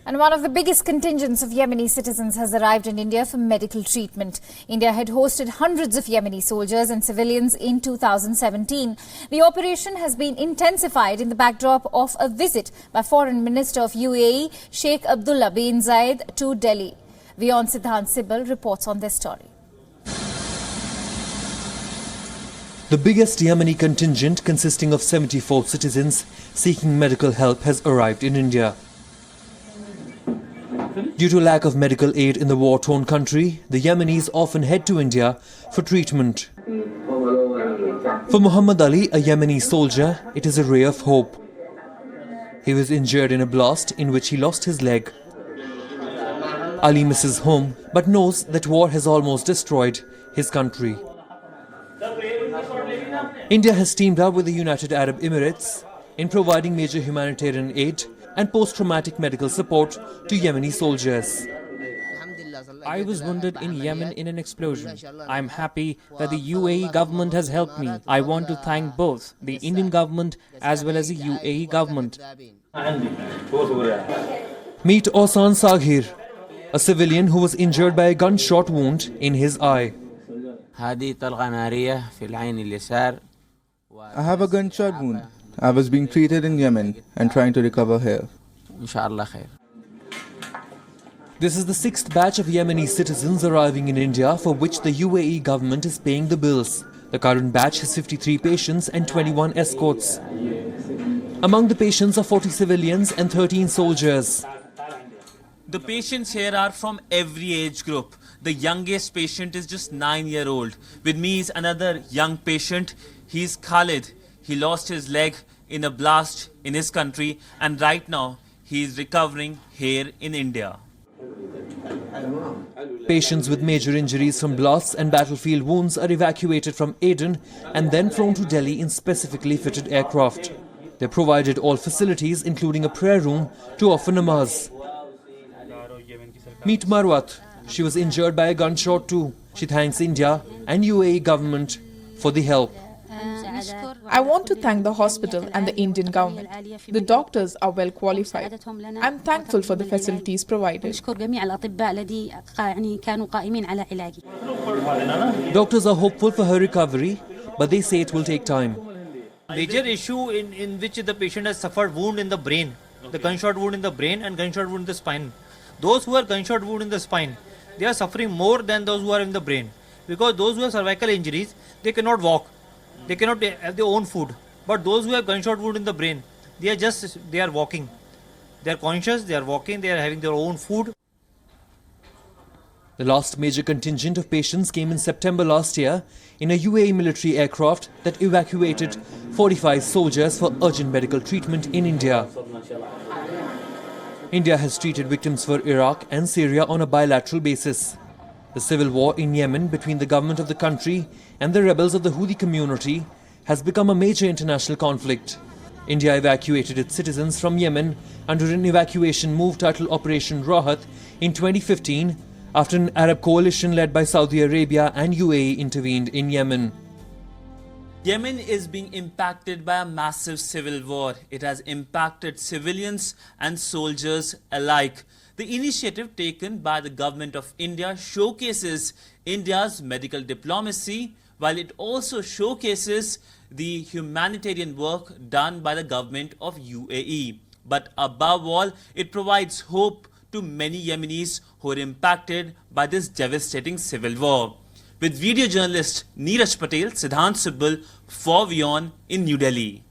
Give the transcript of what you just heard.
And one of the biggest contingents of Yemeni citizens has arrived in India for medical treatment. India had hosted hundreds of Yemeni soldiers and civilians in 2017. The operation has been intensified in the backdrop of a visit by Foreign Minister of UAE, Sheikh Abdullah bin Zayed, to Delhi. WION Siddhant reports on this story. The biggest Yemeni contingent, consisting of 74 citizens seeking medical help, has arrived in India. Due to lack of medical aid in the war-torn country, the Yemenis often head to India for treatment. For Muhammad Ali, a Yemeni soldier, it is a ray of hope. He was injured in a blast in which he lost his leg. Ali misses home but knows that war has almost destroyed his country. India has teamed up with the United Arab Emirates in providing major humanitarian aid and post-traumatic medical support to Yemeni soldiers. I was wounded in Yemen in an explosion. I am happy that the UAE government has helped me. I want to thank both the Indian government as well as the UAE government. Meet Osan Saghir, a civilian who was injured by a gunshot wound in his eye. I have a gunshot wound. I was being treated in Yemen and trying to recover here. This is the 6th batch of Yemeni citizens arriving in India for which the UAE government is paying the bills. The current batch has 53 patients and 21 escorts. Among the patients are 40 civilians and 13 soldiers. The patients here are from every age group. The youngest patient is just 9-year-old. With me is another young patient. He's Khalid. He lost his leg in a blast in his country and right now he is recovering here in India. Patients with major injuries from blasts and battlefield wounds are evacuated from Aden and then flown to Delhi in specifically fitted aircraft. They're provided all facilities including a prayer room to offer namaz. Meet Marwat. She was injured by a gunshot too. She thanks India and UAE government for the help. I want to thank the hospital and the Indian government. The doctors are well qualified. I'm thankful for the facilities provided. Doctors are hopeful for her recovery, but they say it will take time. Major issue in which the patient has suffered wound in the brain, the gunshot wound in the brain and gunshot wound in the spine. Those who are gunshot wound in the spine, they are suffering more than those who are in the brain. Because those who have cervical injuries, they cannot walk. They cannot have their own food. But those who have gunshot wound in the brain, they are walking. They are conscious, they are walking, they are having their own food. The last major contingent of patients came in September last year in a UAE military aircraft that evacuated 45 soldiers for urgent medical treatment in India. India has treated victims for Iraq and Syria on a bilateral basis. The civil war in Yemen between the government of the country and the rebels of the Houthi community has become a major international conflict. India evacuated its citizens from Yemen under an evacuation move titled Operation Rahat in 2015 after an Arab coalition led by Saudi Arabia and UAE intervened in Yemen. Yemen is being impacted by a massive civil war. It has impacted civilians and soldiers alike. The initiative taken by the government of India showcases India's medical diplomacy, while it also showcases the humanitarian work done by the government of UAE. But above all, it provides hope to many Yemenis who are impacted by this devastating civil war. With video journalist Neeraj Patel, Siddhant Sibbal for WION in New Delhi.